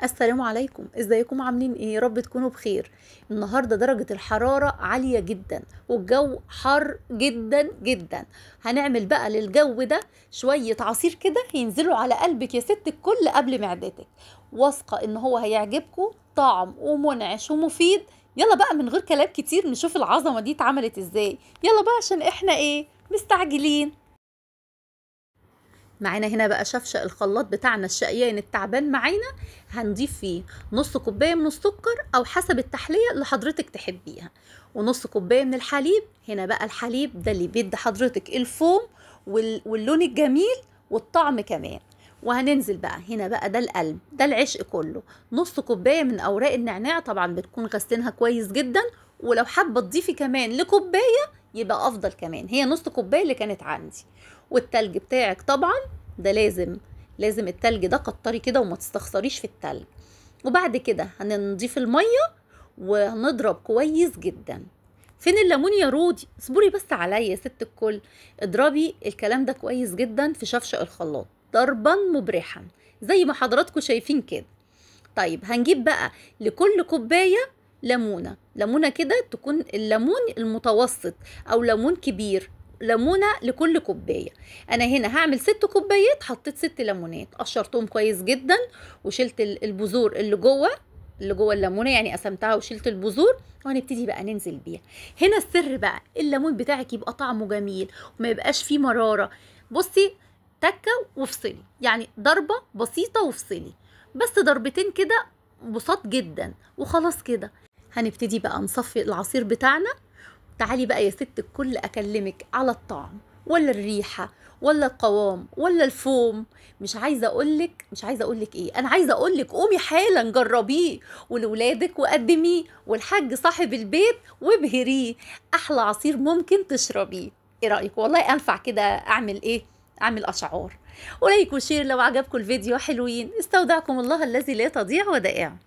السلام عليكم، ازيكم عاملين ايه؟ يا رب تكونوا بخير. النهارده درجة الحرارة عالية جدا والجو حر جدا جدا. هنعمل بقى للجو ده شوية عصير كده ينزلوا على قلبك يا ست الكل قبل معدتك. واثقة ان هو هيعجبكم، طعم ومنعش ومفيد. يلا بقى من غير كلام كتير نشوف العظمة دي اتعملت ازاي. يلا بقى عشان احنا ايه مستعجلين. معانا هنا بقى شفشق الخلاط بتاعنا الشقيان التعبان معانا. هنضيف فيه نص كوبايه من السكر او حسب التحليه اللي حضرتك تحبيها، ونص كوبايه من الحليب. هنا بقى الحليب ده اللي بيدي حضرتك الفوم واللون الجميل والطعم كمان. وهننزل بقى هنا بقى ده القلب، ده العشق كله. نص كوبايه من اوراق النعناع، طبعا بتكون غسلينها كويس جدا، ولو حابه تضيفي كمان لكوبايه يبقى افضل كمان. هي نص كوبايه اللي كانت عندي. والتلج بتاعك طبعا ده لازم التلج ده كتري كده وما تستخسريش في التلج. وبعد كده هنضيف الميه وهنضرب كويس جدا. فين الليمون يا رودي؟ اصبري بس عليا يا ست الكل. اضربي الكلام ده كويس جدا في شفشق الخلاط ضربا مبرحا زي ما حضراتكم شايفين كده. طيب هنجيب بقى لكل كوبايه ليمونه كده، تكون الليمون المتوسط او ليمون كبير. ليمونه لكل كوبايه. انا هنا هعمل 6 كوبايات، حطيت 6 ليمونات قشرتهم كويس جدا وشلت البذور اللي جوه الليمونه، يعني قسمتها وشلت البذور. وهنبتدي بقى ننزل بيها. هنا السر بقى الليمون بتاعك يبقى طعمه جميل وما يبقاش فيه مراره. بصي، تكه وافصلي، يعني ضربه بسيطه وافصلي، بس ضربتين كده بساط جدا وخلاص كده. هنبتدي بقى نصفي العصير بتاعنا. تعالي بقى يا ست الكل اكلمك على الطعم ولا الريحه ولا القوام ولا الفوم. مش عايزه اقولك ايه، انا عايزه اقولك قومي حالا جربيه ولولادك وقدميه، والحاج صاحب البيت وابهريه. احلى عصير ممكن تشربيه. ايه رايك؟ والله انفع كده اعمل ايه، اعمل اشعار. ولايك وشير لو عجبكم الفيديو. حلوين، استودعكم الله الذي لا تضيع ودائعه.